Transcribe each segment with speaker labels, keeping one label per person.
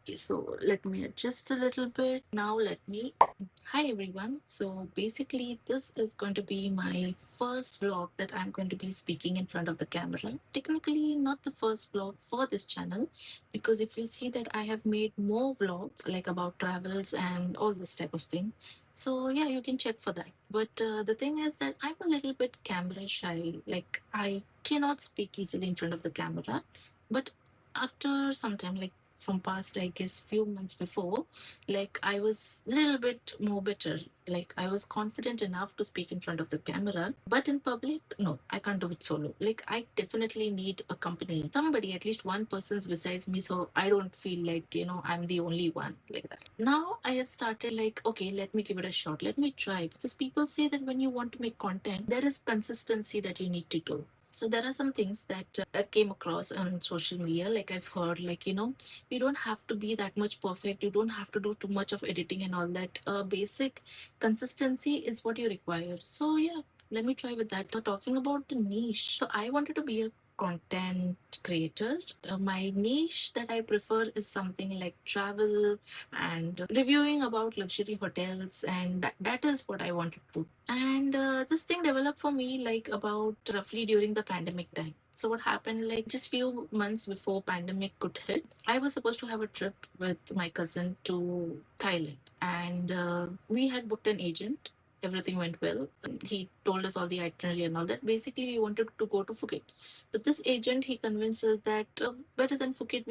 Speaker 1: Okay, so let me adjust a little bit. Now let me. Hi everyone. So basically, this is going to be my first vlog that I'm going to be speaking in front of the camera. Technically, not the first vlog for this channel, because if you see that I have made more vlogs like about travels and all this type of thing. So yeah, you can check for that. But the thing is that I'm a little bit camera shy. Like I cannot speak easily in front of the camera. But after some time, like from past I guess few months before, like I was a little bit more better. Like I was confident enough to speak in front of the camera, but in public, no, I can't do it solo. Like I definitely need a company, somebody, at least one person's besides me, so I don't feel like I'm the only one like that. Now I have started like, okay, let me give it a shot, let me try, because people say that when you want to make content, there is consistency that you need to do. So there are some things that I came across on social media. Like I've heard, like you don't have to be that much perfect. You don't have to do too much of editing and all that. Basic consistency is what you require. So yeah, let me try with that. Now talking about the niche. So I wanted to be a content creator. My niche that I prefer is something like travel and reviewing about luxury hotels, and that is what I wanted to do. And this thing developed for me like about roughly during the pandemic time. So what happened, like just few months before pandemic could hit, I was supposed to have a trip with my cousin to Thailand, and we had booked an agent. Everything went well. He told us all the itinerary and all that. Basically, we wanted to go to Phuket, but this agent, he convinced us that better than Phuket,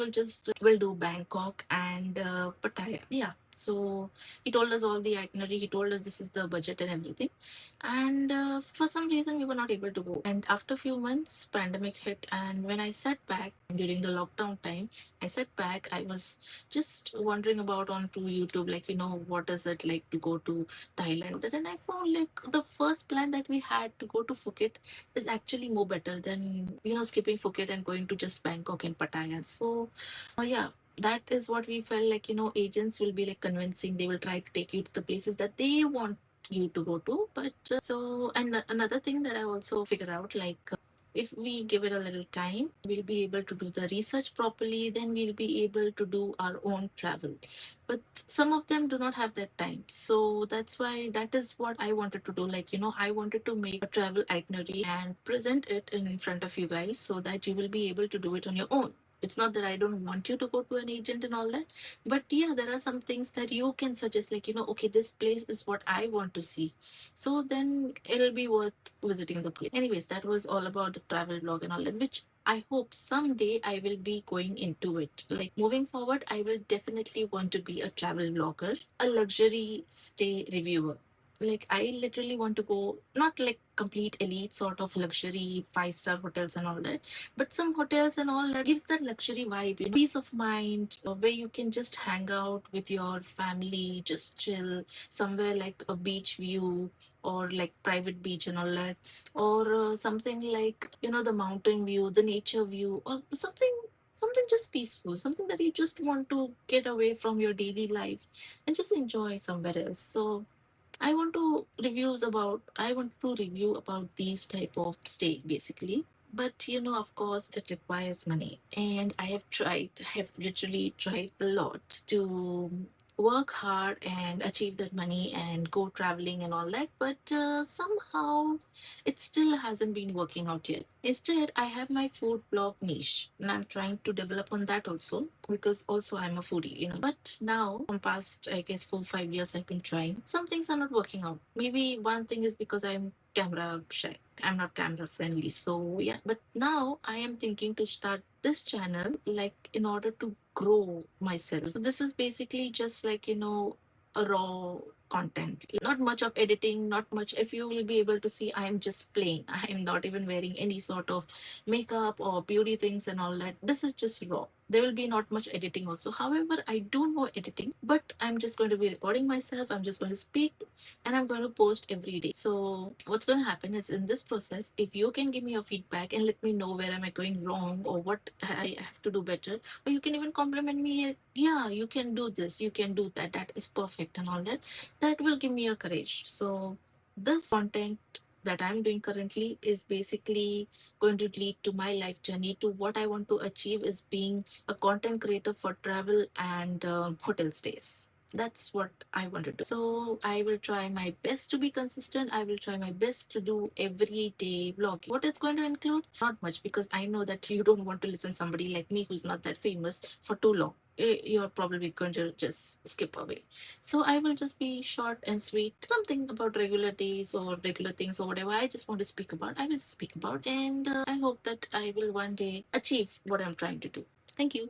Speaker 1: we'll do Bangkok and Pattaya. Yeah. So he told us all the itinerary. He told us this is the budget and everything, and for some reason we were not able to go. And after a few months pandemic hit, and when I sat back during the lockdown time, I sat back, I was just wondering about onto YouTube, like what is it like to go to Thailand. Then I found like the first plan that we had to go to Phuket is actually more better than skipping Phuket and going to just Bangkok and Pattaya. So yeah, that is what we felt like. Agents will be like convincing, they will try to take you to the places that they want you to go to. But and another thing that I also figure out, like if we give it a little time, we'll be able to do the research properly, then we'll be able to do our own travel. But some of them do not have that time, so that's why that is what I wanted to do. Like I wanted to make a travel itinerary and present it in front of you guys so that you will be able to do it on your own. It's not that I don't want you to go to an agent and all that, but yeah, there are some things that you can suggest, like okay, this place is what I want to see, so then it'll be worth visiting the place. Anyways, that was all about the travel blog and all that, which I hope someday I will be going into it. Like moving forward, I will definitely want to be a travel blogger, a luxury stay reviewer. Like I literally want to go, not like complete elite sort of luxury 5-star hotels and all that, but some hotels and all that gives that luxury vibe, peace of mind, where you can just hang out with your family, just chill somewhere like a beach view, or like private beach and all that, or something like the mountain view, the nature view, or something just peaceful, something that you just want to get away from your daily life and just enjoy somewhere else. So I want to review about these type of stay basically. But of course it requires money, and I have literally tried a lot to work hard and achieve that money and go traveling and all that, but somehow it still hasn't been working out yet. Instead, I have my food blog niche, and I'm trying to develop on that also, because also I'm a foodie. But now, from past, I guess 4 5 years, I've been trying. Some things are not working out. Maybe one thing is because I'm camera shy. I'm not camera friendly. So yeah. But now I am thinking to start this channel, like in order to grow myself. So this is basically just like a raw content, not much of editing, not much. If you will be able to see, I am just plain, I am not even wearing any sort of makeup or beauty things and all that. This is just raw. There will be not much editing also. However, I do know editing, but I'm just going to be recording myself, I'm just going to speak, and I'm going to post every day. So what's going to happen is, in this process, if you can give me your feedback and let me know where am I going wrong or what I have to do better, or you can even compliment me, yeah, you can do this, you can do that, that is perfect and all that, that will give me a courage. So this content that I'm doing currently is basically going to lead to my life journey, to what I want to achieve is being a content creator for travel and hotel stays. That's what I want to do. So I will try my best to be consistent. I will try my best to do everyday vlogging. What it's going to include? Not much, because I know that you don't want to listen somebody like me who's not that famous for too long. You're probably going to just skip away. So I will just be short and sweet. Something about regular days or regular things or whatever I just want to speak about, I will just speak about. And I hope that I will one day achieve what I'm trying to do. Thank you.